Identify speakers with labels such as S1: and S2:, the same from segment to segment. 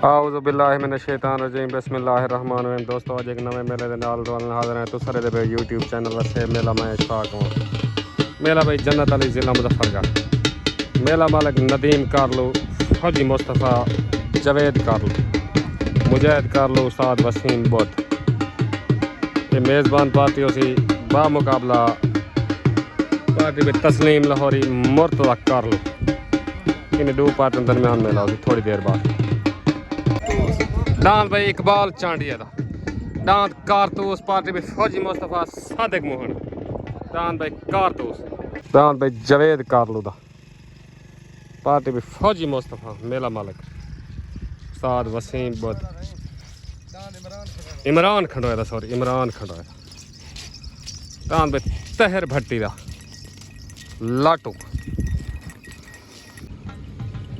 S1: आऊज़ु बिल्लाहि मिनश शैतानिर रजीम बिस्मिल्लाहिर रहमानिर रहीम। दोस्तों अज एक नवे मेले के नाल हाज़िर हैं तुसरे दे यूट्यूब चैनल वसे मेला मैं इशफाक हूँ। मेला भाई जन्नत अली ज़िला मुजफ्फरगढ़। मेला मालिक नदीम कारलू, फौजी मुस्तफ़ा, जवेद कारलू, मुजाहिद कारलू, उस्ताद वसीम बुद्ध। ये मेज़बान पार्टी उसी बामुकाबला पार्टी में तस्लीम लाहौरी, मुर्तज़ा कारलू। इन दो पार्टियों दरमियान मेला होगी थोड़ी देर बाद। दांत भाई इकबाल चांडिया दा, दांत कारतूस पार्टी में फौजी मुस्तफ़ा सादिक मोहन, दांत भाई कारतूस, दांत भाई जवेद कारलू दा, पार्टी में फौजी मुस्तफ़ा मेला मालिक उस्ताद वसीम बुद्ध, इमरान खंडोया दा, सॉरी इमरान खंडोया दा, दांत भाई तहर भट्टी दा लाटू,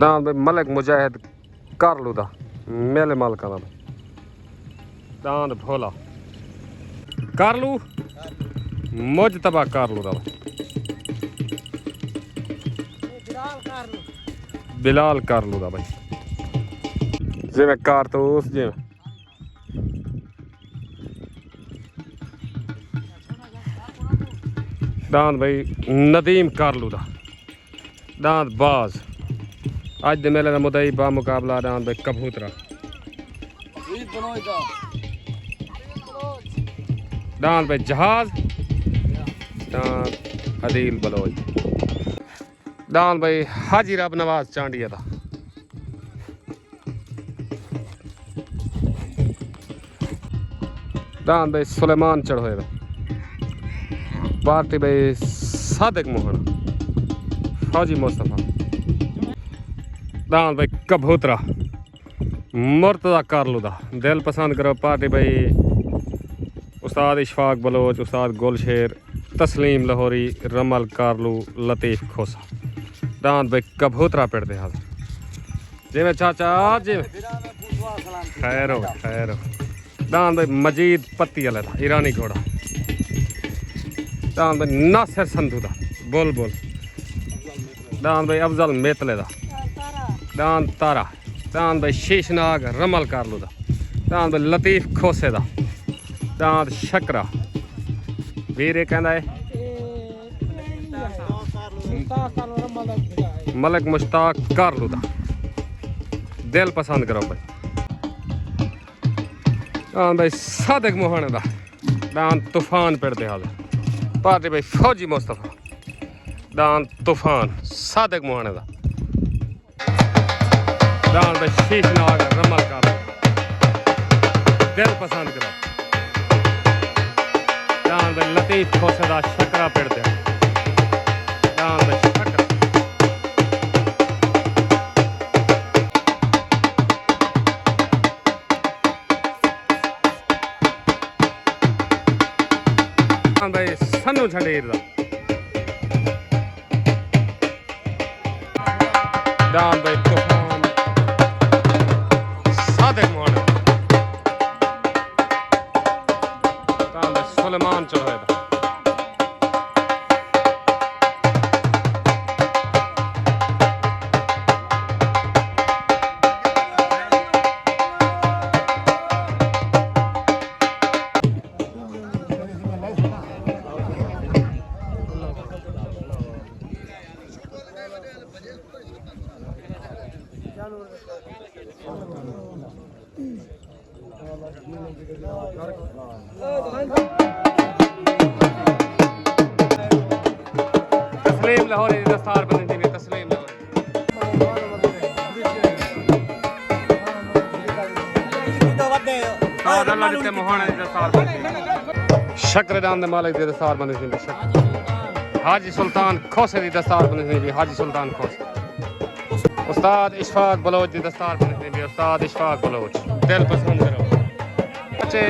S1: दांत भाई मलिक मुजाहिद कारलू दा मेले मालका दा, दांत भोला कारलू, मुजतबा कारलू दा, बिलाल कारलू दा भाई जिमें कारतूस जिमें दांत भाई नदीम कारलू दा, दांत बाज। अज दे मेले का मुदई बा मुकाबला दांत भाई कबूतरा, दांत भाई जहाज, दांत अदील बलोच, दांत भाई हाजी रब नवाज चांडिया दा, दांत भाई सुलेमान चढ़ोए दा, पार्टी भाई सादिक मोहन, फौजी मुस्तफ़ा, दांत भाई कबूतरा, मुर्तज़ा कारलू दा, दिल पसंद करो पार्टी भाई उस्ताद इशफाक बलोच, उस्ताद गुलशेर, तस्लीम लाहौरी, रमल कारलू, लतीफ़ खोसा, दांत भाई कबूतरा पेड़ते हाल जिमें चाचा जिमें खैर हो खैर हो, दांत भाई मजीद पत्ती वाले दा ईरानी घोड़ा, दांत भाई नासिर संधू दा बोल बोल, दांत भाई अफजल मेतले दा, दांत तारा, दांत भाई शीशनाग रमल कारलू दा, दांत भाई लतीफ़ खोसे दा, दांत शकरा वीर कहना है मलिक मुश्ताक कारलू दा, दिल पसंद करो भाई, दांत भाई सादिक मोहन दा, दांत तूफान पेड़ते हाल पार्टी भाई फौजी मुस्तफ़ा, दांत तूफान सादिक मोहन दा, दांत भाई शीशनाग रमल कारलू, दिल पसंद करो, दांत भाई लतीफ़ खोसे दा शकरा पेड़ते दांत भाई शकरा, दांत भाई सन्नू छंडीर दा, दांत भाई तूफान सादिक मोहन, दांत भाई सुलेमान चढ़ोए दा, तस्लीम लाहौरी दस्तार बनी थी तस्लीम लाहौरी मोहन शक्र दान मालिक की दस्तार बनी थी, हाजी सुल्तान खोसे की दस्तार बनी थी, हाजी सुल्तान खोसे, उस्ताद इशफाक बलोच की दस्तार बनी थी, उस्ताद इशफाक बलोच, दिल पसंद करो बच्चे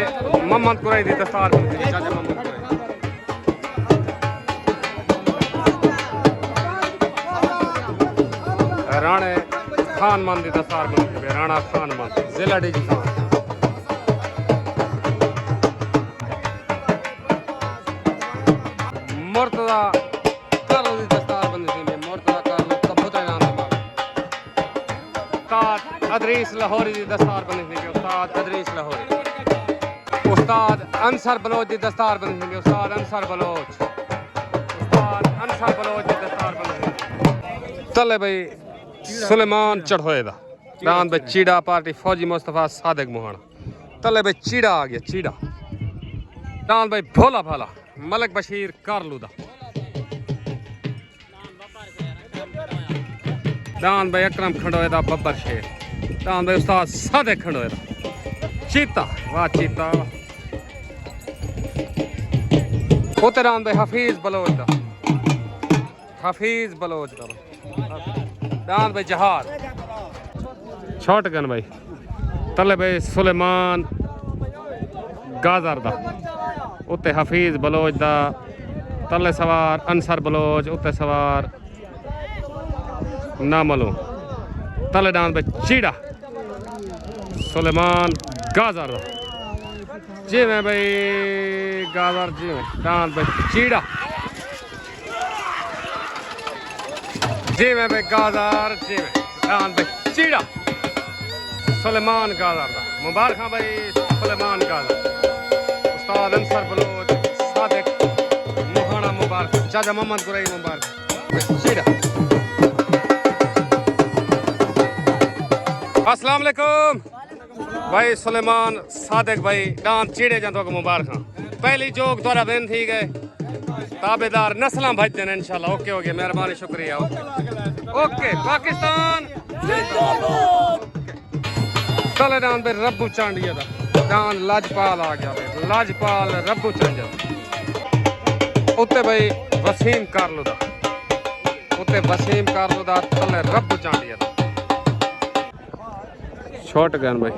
S1: मोहम्मद कुरैशी की दस्तार बनी थी, चाचा मोहम्मद राणे खान मान की दस्तार बनी थी, राणा खान मान जिला डी जी खान, मुर्तज़ा कारलू की दस्तार बनी थी, मुर्तज़ा कारलू कबूतरा नाम अदरीस लाहौरी दी दस्तार बनी थी उस्ताद अदरीस लाहौरी उस्ताद अंसर बलोच दी दस्तार बनी थी उस्ताद अंसर बलोच दी दस्तार बनी थी तले भाई सुलेमान चढ़ोए दा दान भाई चीड़ा पार्टी फौजी मुस्तफा सादिक मोहाना तले भाई चीड़ा आ गया चीड़ा दान भाई भोला भाला मलिक बशीर कारलू दा दान भाई अकरम खंडोए दा बब्बर शेर दान भाई उस्ताद सादिक खंडोए दा चीता वाह चीता होते दान भाई हफीज बलोच दा दान भाई जहाज शॉट गन भाई तले भाई सुलेमान गाजर दा उत्ते हफीज बलोच दा तले सवार अंसर बलोच उत्ते सवार नामलो तले दान भाई चीड़ा सुलेमान गाजर दा जी में भाई गाजर जी में दान भाई चीड़ा जी में भाई गाजर जी में दान भाई चीड़ा सुलेमान गाजर दा मुबारक भाई सुलेमान गाजर उस्ताद अंसर बलोच सादिक मोहाना मुबारक चाचा मोहम्मद गुरई मुबारक चीड़ा अस्सलाम वालेकुम भाई सुलेमान सादिक भाई दान चीड़े जंतो को मुबारक पहली जोक द्वारा बेन थी गए ताबेदार नस्लां भजते हैं इंशाल्लाह ओके हो गया मेहरबानी शुक्रिया ओके पाकिस्तान तले दान पे रब्बू चांडिया दा दान लाजपाल आ गया भाई लाजपाल रब्बू चांडिया उत्ते भाई वसीम कारलू दा तले रब्बू चांडिया दा शॉट गन भाई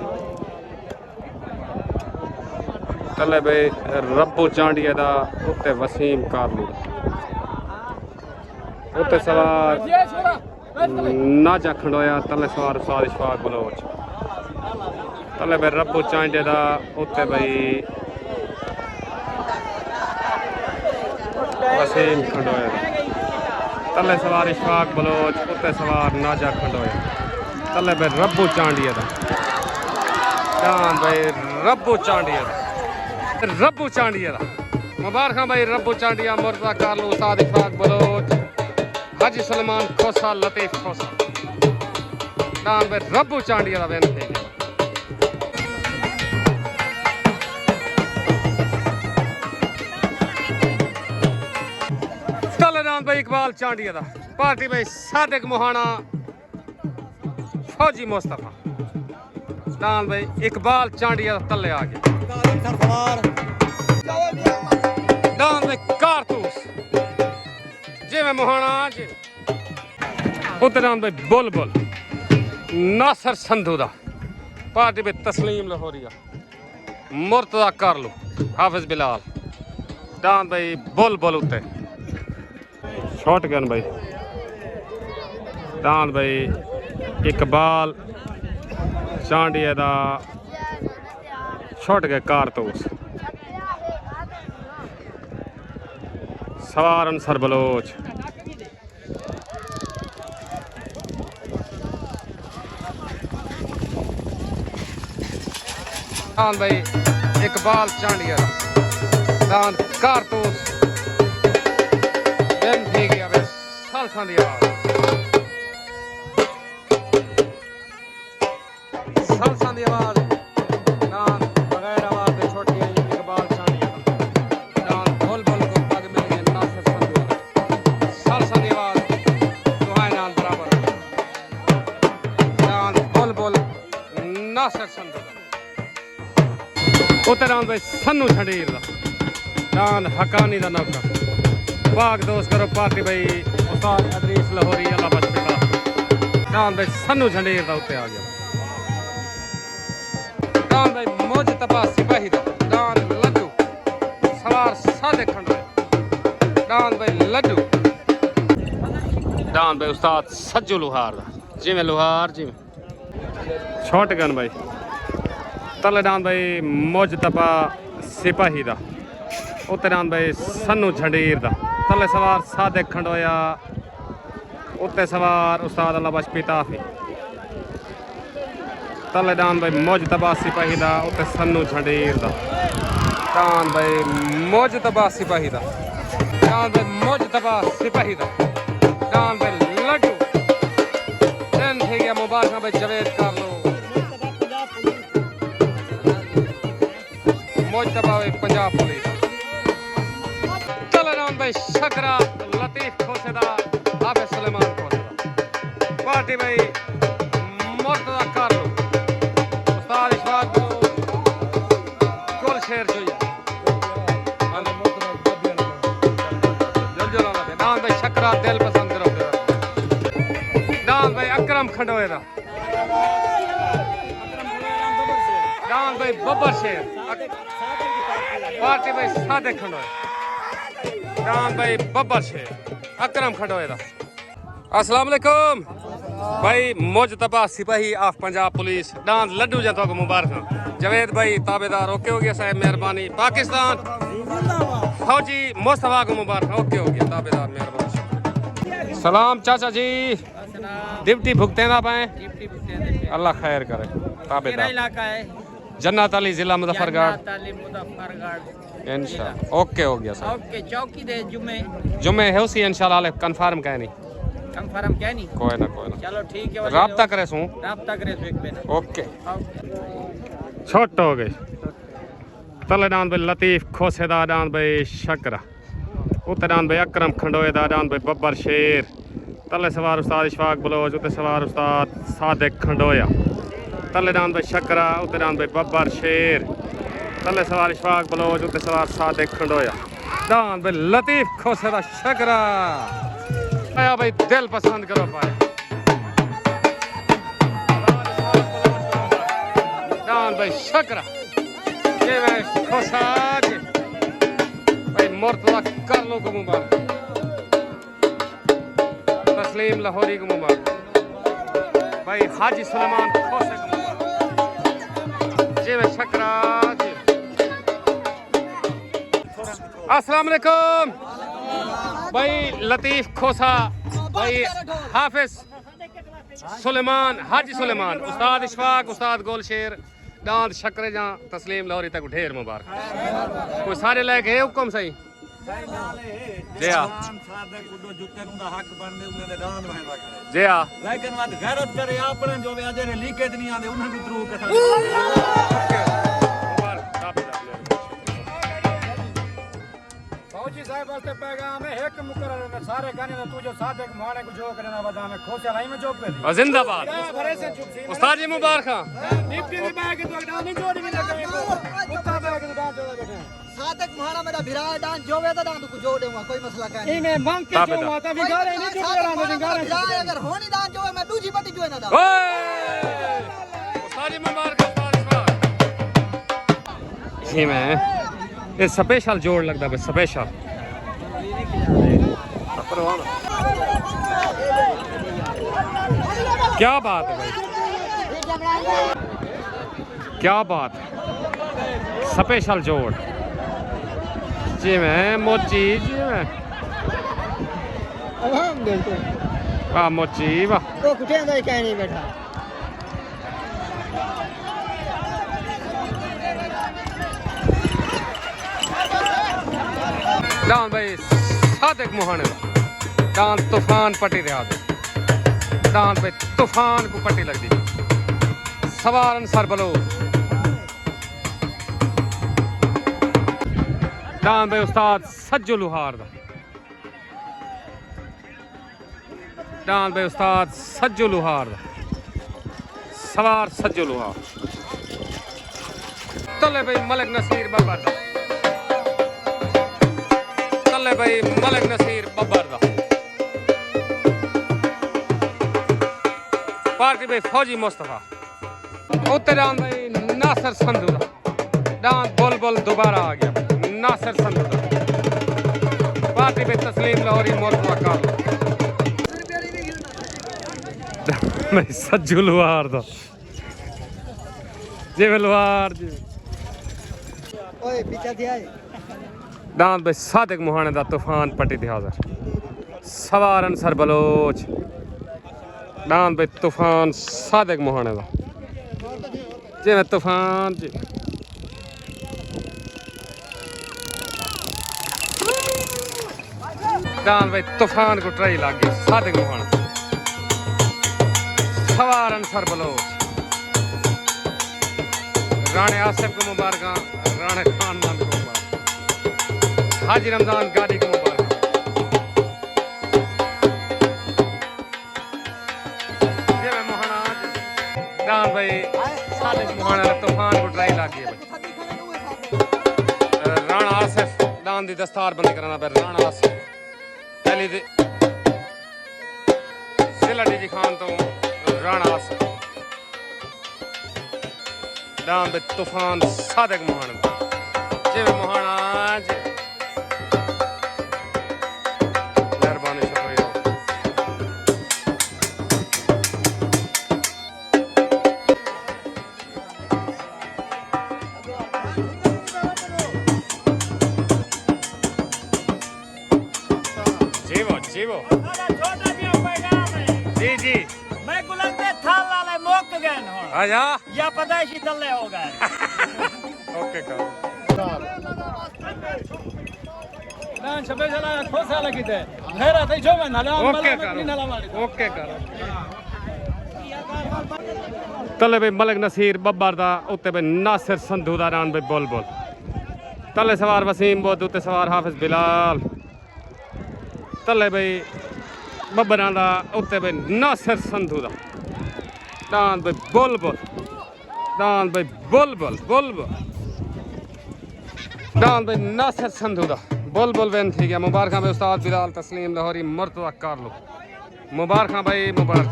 S1: तले भाई रब्बू चांडिया दा उत्ते वसीम कारलू उत्ते सवार नाजा खंडोया तले सवार उस्ताद इशफाक बलोच तले भाई रब्बू चांडिया दा उत्ते भाई वसीम खंडोया तले सवार इशफाक बलोच उत्ते सवार नाजा खंडोया तले भाई रब्बू चांडिया दा दान भाई रब्बू चांडिया दा मुबारक भाई रब्बू चांडिया मुर्तजा कारलू उस्ताद इशफाक बलोच हाजी सुलेमान खोसा लतीफ खोसा दान भाई रब्बू चांडिया दा वेन थे तले दान भाई इकबाल चांडिया दा पार्टी भाई सादिक मोहाना फौजी मुस्तफा दान भाई इकबाल चांडिया तले आ गया दान भाई कारतूस जी में मोहाना जी उत्ते दान भाई बुलबुल नासर संधू दा पार्टी भाई तस्लीम लाहौरिया मुर्तजा कारलू हाफिज बिलाल दान भाई बुलबुल उत्ते शॉट गन भाई दान भाई इकबाल चांडिया दा शॉट गए कारतूस सवार अंसर बलोच दान भाई इकबाल चांडिया दा दान कारतूस दिन थी गया बस सालसां दी आवाज सालसां दी आवाज दान बगैर आवाज दे छोटी इकबाल चांडिया दान बोल बोल को पग मिल गए नासर संधू सालसां दी आवाज दुहाई नाल बराबर दान बोल बोल नासर संधू उत्ते दान भाई सन्नू छंडीर दा दान हकानी दा नौकर पाक दोस्त करो पार्टी भाई उस्ताद अदरीस लाहौरी अल्लाह बख्शे दान भाई सन्नू झंडेर दा उत्ते आ गया दान भाई मौज तपा सिपाही दा दान लड्डू सवार सादिक खंडोया दान भाई लड्डू दान भाई उस्ताद सज्जू लुहार दा जिवें लुहार जिवें शॉट गन भाई तले दान भाई मौज तपा सिपाही दा उत्ते दान भाई सन्नू झंडीर दा तले सवार सादिक खंडोया उत्ते सवार उस्ताद अल्लाह बख्श पिताफी तले डान भाई मुजतबा सिपाही दा उत्ते सन्नू झंडेर दा डान भाई मुजतबा सिपाही दा डान भाई मुजतबा सिपाही दा डान भाई लड्डू दिन थे गया मुबारक भाई जवेद कर लो मुजतबा भाई पंजाब पुलिस तले डान भाई शकरा लतीफ खोसेदा हाफिज सुलेमान खोसेदा पार्टी भाई मुर्तजा कर लो उस्ताद इशफाक कुल शेर जोया डान भाई शकरा दिल पसंद करो डान भाई अकरम खंडोए दा डान भाई बब्बर शेर पार्टी भाई सादे खंडोए डान भाई बब्बर शेर अकरम खंडोए दा अस्सलाम वालेकुम भाई मुजतबा सिपाही ऑफ पंजाब पुलिस डांस लड्डू जंतो को मुबारक जवेद भाई ताबेदार ओके हो गया साहब मेहरबानी पाकिस्तान फौजी मुस्तफा को मुबारक ओके हो गया ताबेदार मेहरबानी सलाम चाचा जी डिप्टी भुगते ना पाए अल्लाह खैर करे ताबेदार
S2: इलाका है
S1: जन्नत अली जिला मुजफ्फरगढ़
S2: इंशाल्लाह
S1: ओके हो गया साहब
S2: ओके चौकी दे
S1: जुम्मे है उसी इंशाल्लाह कंफर्म कह नहीं
S2: कंफर्म क्या नहीं
S1: कोई ना
S2: चलो ठीक है
S1: राब्ता करे सू
S2: राब्ता करे सू एक बेटा
S1: ओके छोट हो गई तले डान भाई लतीफ खोसेदा डान भाई शकरा उत्ते डान भाई अकरम खंडोए दा डान भाई बब्बर शेर तले सवार उस्ताद इशफाक बलोच उत्ते सवार उस्ताद सादिक खंडोया तले डान भाई शकरा उत्ते डान भाई बब्बर शेर तले सवार इशफाक बलोच उत्ते सवार सादिक खंडोया डान भाई लतीफ खोसेदा शकरा आया भाई दिल पसंद करो पाए डान भाई शकरा ये मैं खोसा जी भाई मुर्तजा कर लो को मुबारक तस्लीम लाहौरी को मुबारक भाई हाजी सुलेमान खोसे को मुबारक जी मैं शकरा जी अस्सलाम वालेकुम भाई लतीफ खोसा भाई हाफिज सुलेमान हाजी सुलेमान उस्ताद इशफाक उस्ताद गोलशेर डांद शकरे जा तस्लीम लाहौरी तक ढेर मुबारक कोई सारे लायक है हुक्म सही जया
S3: लेकिन मत गैरत करे आपने जो वे अजरे लीकेज नहीं आंदे उन्हें भी थ्रू के फौजी साहब वास्ते पैगाम है एक मुकर्रर में सारे गाने में तू जो सादे के मोहने को जो करना बदा में खोसे लाई में जो पे
S1: जिंदाबाद उस्ताद जी मुबारक
S3: डिप्टी की बैग तो डांस नहीं जोड़ी में लगे को कुत्ता बैग तो डांस जोड़े बैठे
S4: सादक महारा मेरा भिरा डांस जोवे तो डांस को जोड़ दूंगा कोई मसला का नहीं
S3: इन्हें मांग के जो माता बिगाड़े नहीं जो रहा मैं बिगाड़े
S4: अगर होनी डांस जोवे मैं दूजी पति जो ना दा
S1: उस्ताद जी मुबारक उस्ताद जी मैं ये स्पेशल जोड़ लगता है स्पेशल क्या बात है भाई क्या बात है स्पेशल जोड़ जी मैं मोची जी मैं वाह मोची वाह
S4: तो कुछ अंदर कहीं नहीं बैठा
S1: डांस भाई सादिक मोहाने डांस तूफान पट्टी रहा डांस भाई तूफान को पट्टी लगती सवारन सर बलोच डांस भाई उस्ताद सज्जू लुहार डांस भाई उस्ताद सज्जू लुहार सवार सज्जू लुहार तले भाई मलिक नसीर बब्बर तले भाई मलिक नसीर बब्बर पार्टी भाई फौजी मुस्तफा उत्ते डांस भाई नासिर संधू डांस बोल बोल दोबारा आ गया नासिर संधू पार्टी भाई तस्लीम लाहौरी मुर्तजा कर भाई सज्जू लुहार दा जी लुहार जी
S4: ओए पीछे दिया
S1: डांस भाई सादिक मोहाने दा तूफान पट्टी दी हाज़र सवारन सर बलोच डांस भाई तूफान सादिक मोहाने दा जिवें तूफान जी डाल भाई तूफान को ट्राई लागी सादिक मोहन सवार अंसर बलोच राणे आसिफ को मुबारक राणे खानदान को मुबारक हाजी रमजान गाड़ी को मुबारक जिवें मोहन आज डाल भाई सादिक मोहन तूफान को ट्राई लागी राणा आसिफ डान दी दस्तार बंदी कराना पे राणा आसिफ पहली जिला डीजी खान तो राणा आसिफ डान पे तूफान सादिक मोहन जिवें मोहन आज मेहरबानी शुक्रिया जीवो जी जी
S2: मैं गुलंदे थाल वाले मोक गए हो
S1: आजा
S2: या पदाइशी दल्ले हो गए
S1: ओके करो
S3: ना छबे चला खोसा लगी थे घेरा थे जो मैं नला
S1: ओके करो तले भाई मलिक नसीर बब्बर दा उत्ते भाई नासिर संधू दा नाम भाई बोल तले सवार वसीम बोध उत्ते सवार हाफिज बिलाल तले भाई बब्बरां दा उत्ते भाई नासिर संधू दा डान भाई बोल डान भाई बोल डान भाई नासिर संधू दा बोल वेन थी गया मुबारक भाई उस्ताद बिलाल तस्लीम लाहौरी मुर्तजा कारलो मुबारक भाई मुबारक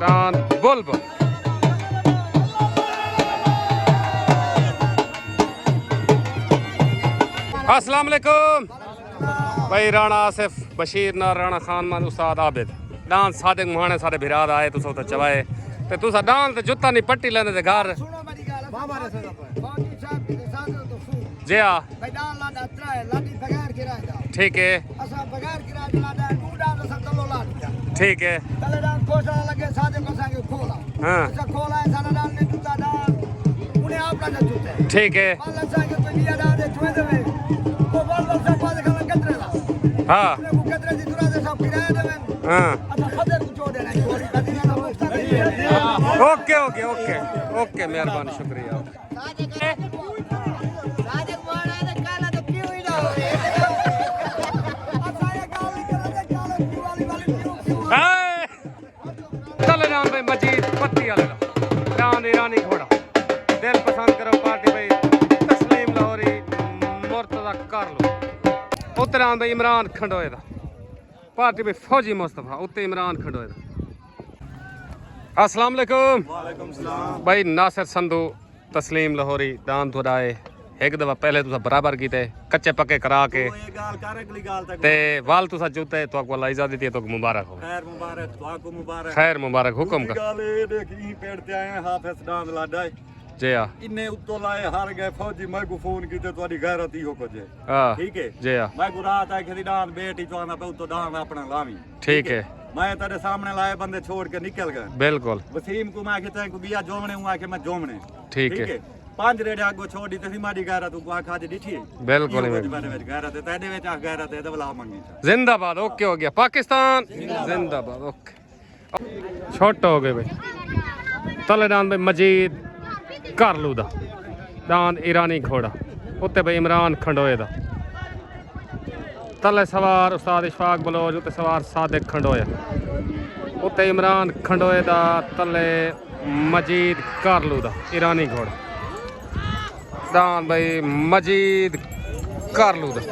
S1: डान बोल अस्सलाम वालेकुम भाई राणा आसिफ बशीर ना राणा खान मान उस्ताद आबिद डांस सादिक मोहने सारे भिराद आए तुस तो चवाए ते तुसा डांस ते जुत्ता नहीं पट्टी लेने ते घर
S4: सुनो मेरी गल बाबा रे बाकी साहब के साथ तो सु
S1: जी हां
S4: भाई डाल ला दत्रा है लाडी बगैर किराए दा
S1: ठीक है
S4: असा बगैर किराए दा ला दू डाल सब तलो ला दिया
S1: ठीक है
S4: तले डाल कोसा लगे सादे को संगे खोला
S1: हां
S4: अच्छा खोला है सारा डाल ने जूता डाल उन्हें आप ला जूते
S1: ठीक है
S4: बाल संगे तो लिया डाल दे छुए दे वो बाल सब पास खला कतरे ला
S1: हां
S4: वो कतरे दी दुरा दे सब किराए दे
S1: हां
S4: अच्छा खदर को छोड़ देना ये कदी ना
S1: ओके ओके ओके ओके मेहरबानी शुक्रिया
S4: राजक वाला ने काला तो क्यों ही ना हो अच्छा ये गाली करे दे काला क्यों वाली क्यों
S1: चले जान भाई मजीद पत्ती वाले डान ईरानी घोड़ा दिल पसंद करो पार्टी भाई तस्लीम लाहौरी मुर्तजा कारलो उत्तरान भाई इमरान खंडोए दा पार्टी भाई फौजी मुस्तफा उत्ते इमरान खंडोए दा अस्सलाम वालेकुम
S3: वालेकुम सलाम
S1: भाई नासिर संधू तस्लीम लाहौरी दान थोड़ाए एक दफा पहले तुसा बराबर कीते कच्चे पक्के करा के
S3: ये गाल कर अगली गाल तक
S1: ते वाल तुसा जूते तो आपको अल्लाह इजाजत दी तो मुबारक हो
S3: खैर मुबारक तुमको मुबारक
S1: खैर मुबारक हुक्म का
S3: गाल ये देखी पेड़ ते आए हाफिज डांद लाडा
S1: जी हां
S3: इन्ने उत्तो लाए हार गए फौजी मैं को फोन कीते तुम्हारी गैरत ही हो को जे
S1: हां
S3: ठीक है
S1: जी हां
S3: मैं को रात आए कि डांद बेटी चवाना पे उत्तो डांद अपना लावी
S1: ठीक है
S3: मैं तेरे सामने लाए बंदे छोड़ के निकल गए
S1: बिल्कुल
S3: वसीम को मैं कहता को बिया जोमने हुआ के मैं जोमने
S1: ठीक है
S3: 5 रेड आगो छोड़ी ते मारी गैरत को आखा जे डिठी
S1: बिल्कुल
S3: गैरत तेरे विच आ गैरत है दबला मंगी
S1: जिंदाबाद ओके हो गया पाकिस्तान जिंदाबाद ओके छोटा हो गए भाई तले डांद भाई मजीद कारलू दा डांद ईरानी घोड़ा उत्ते भाई इमरान खंडोए दा तले सवार उस्ताद इशफाक बलोच उत्ते सवार सादिक खंडोया उत्ते इमरान खंडोए दा तले मजीद कारलू दा ईरानी घोड़ा डांद भाई मजीद कारलू दा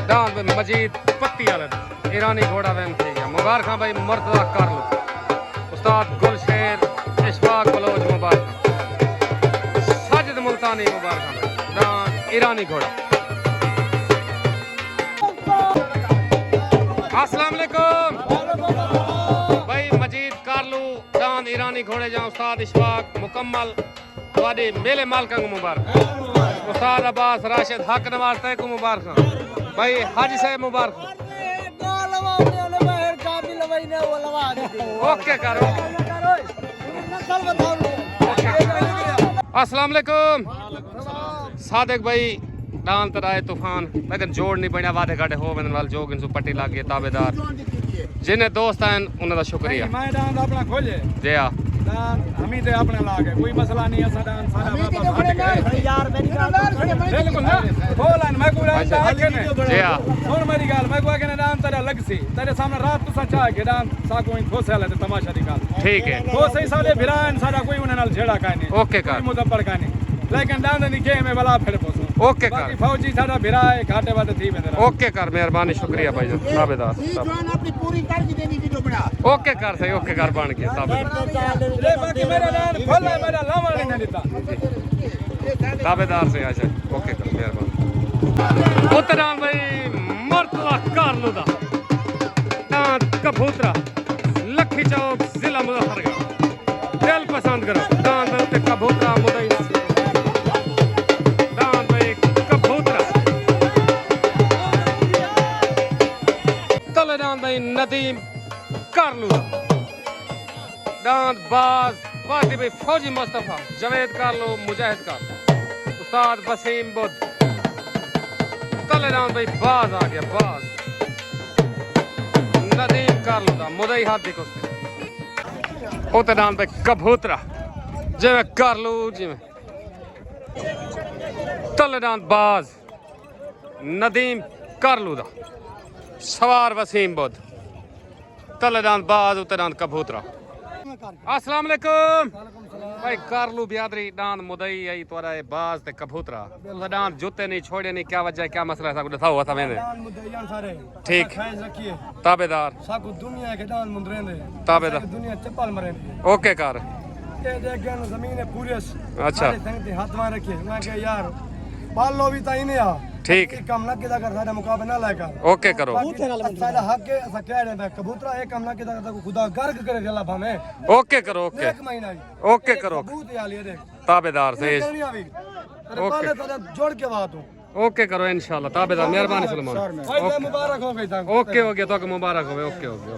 S1: डांद भाई मजीद पत्ती वाले ईरानी घोड़ा वैन थी गया मुबारक भाई मुर्तजा कारलू उस्ताद गुलशेर इशफाक बलोच मुबारक साजिद मुल्तानी मुबारक डांद ईरानी घोड़ा अस्सलाम वालेकुम भाई मजीद कारलू डांद ईरानी घोड़े जा उस्ताद इशफाक मुकम्मल वादी मेले मालका को मुबारक उस्ताद अब्बास राशिद हक नवाज तय को मुबारक भाई हाजी साहब मुबारक ओके करो अस्सलाम वालेकुम सादिक भाई डांत राय तूफान लेकिन जोड़ नहीं बनया वादे घाटे हो वञण वाल जोग इन पट्टी लागे ताबेदार जिन्हें दोस्त हैं उनका शुक्रिया
S3: मैं डांस अपना खोले
S1: जी हाँ
S3: डांस हम ही ते अपने लागे कोई मसला नहीं है साडा साडा वापस हट गए
S2: यार मेरी
S3: बिल्कुल ना बोल मैं को डांस आके ने
S1: जी हाँ
S3: सुन मेरी गाल मैं को आके ने डांस तेरा लगसी तेरे सामने रात तू सच्चा है कि डांस साको इन खोसे ले तमाशा दी गाल
S1: ठीक है
S3: तो सही साले भिरान साडा कोई उन्हें नाल छेड़ा का नहीं
S1: ओके कर
S3: मुदब्बर का नहीं लेकिन डांस नहीं के में भला फिर पोसो
S1: ओके
S3: बाकी
S1: कर
S3: फौजी साडा भिराए घाटे वाटे थी में तेरा
S1: ओके कर मेहरबानी शुक्रिया भाई ताबेदार
S5: अपनी पूरी करके देनी वीडियो बना
S1: ओके कर सही ओके कर बन गया ताबेदार
S3: ले बाकी मेरा डांस खोला मेरा लावा नहीं देता
S1: ताबेदार से अच्छा ओके कर मेहरबानी उतरान भाई मर्तवा कर लो दा डांत कबूतरा लखी चौक जिला मुजफ्फरगढ़ दिल पसंद करो डांत ते कबूतरा मुदई डांत भाई कबूतरा तले डांत भाई नदीम कर लो डांत बाज पार्टी भाई फौजी मुस्तफा जवेद कर लो मुजाहिद कर लो उस्ताद वसीम बुद्ध तलेदान भाई बाज आ गया बाज नदीम कर लो दा मुदई हाथ देखो उसके उतरान भाई कबूतरा जिਵੇਂ कर लो जिਵੇਂ तलेदान बाज नदीम कर लो दा सवार वसीम बुद्ध तलेदान बाज उतरान कबूतरा अस्सलाम वालेकुम भाई कर लू बियादरी डांद मुदई आई तोरा ए बाज ते कबूतरा डांद जूते नहीं छोड़े नहीं क्या वजह है क्या मसला है सब बताओ असा मैंने
S3: डांस मुद्दे सारे
S1: ठीक
S3: खैज रखिए
S1: ताबेदार
S3: साको दुनिया के डांस मुंदरे ने
S1: ताबेदार
S3: दुनिया चप्पल मरे
S1: ओके कर
S3: के देख गन जमीन है पूरे
S1: अच्छा
S3: संग ते हाथ में रखे ना के यार पाल लो भी ताई नहीं आ
S1: ठीक
S3: काम ना किदा कर साडे मुकाबले ना लायका
S1: ओके करो
S3: साडा हक के असा कह रहे हैं कबूतरा एक काम ना किदा कर खुदा गर्ग करे जला भामे
S1: ओके करो ओके
S3: एक महीना
S1: ओके करो
S3: बहुत यार ये देख
S1: ताबेदार से
S3: नहीं आवी तेरे पाले तेरे जोड़ के बात हूं
S1: ओके करो इंशाल्लाह ताबेदार मेहरबानी सलमान
S3: भाई मुबारक हो गई था
S1: ओके हो गया तो मुबारक हो ओके हो गया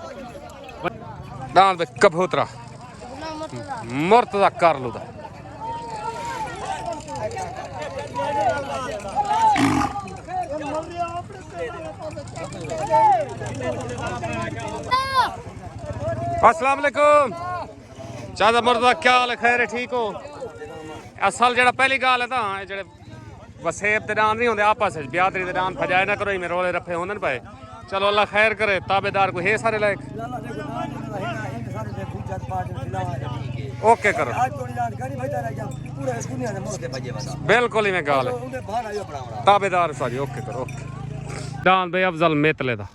S1: डांद पे कबूतरा मुर्तजा कर लो दा अस्सलाम वालेकुम चाचा मुर्तजा क्या हाल है खैर है ठीक हो असल जेड़ा पहली गाल है तां जेड़े वसेब ते डांद नहीं होंदे आपस च बियादरी ते डांद फजाए ना करो मेरे रोले रफे होंदे पे चलो अल्लाह खैर करे ताबेदार को है सारे लायक ओके करो बिल्कुल ही मैं गाल है ताबेदार सारी ओके करो ओके डांद भाई अफजल मेतले दा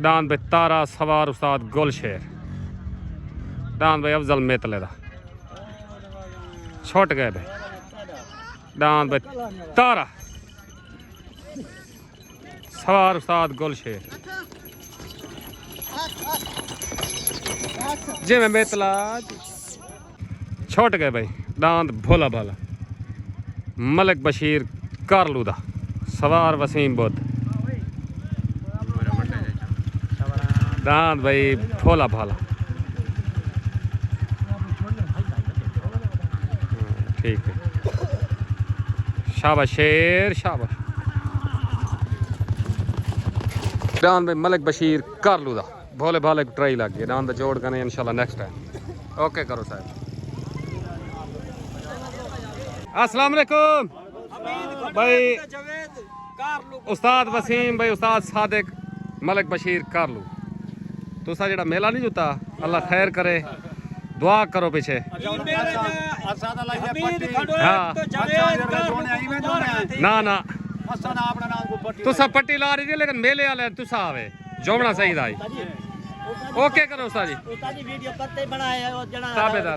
S1: डांद भाई तारा सवार उस्ताद गुलशेर डांद भाई अफजल मेतले दा छुट गए डांद भाई तारा सवार उस्ताद गुलशेर जी मैं मेतला छुट गए भाई डांद भोला भाला मलिक बशीर कारलूदा सवार वसीम बुद्ध डांद भाई भोला भाला ठीक है शाबाश शेर शाबाश डांद भाई मलिक बशीर कारलूदा भोले भाले ट्राई लग गई डांद जोड़ करने इंशाल्लाह नेक्स्ट टाइम ओके करो साहब अस्सलाम वालेकुम भाई उस्ताद वसीम भाई उस्ताद सादिक मलिक बशीर कारलू तुसा जेड़ा मेला नहीं जुता अल्लाह खैर करे दुआ करो पीछे हाँ ना ना तुसा पट्टी ला रही थी लेकिन मेले वाले तुसा आवे जोमना सही था ओके करो उस्ताद जी
S2: वीडियो करते बनाए
S1: ताबेदार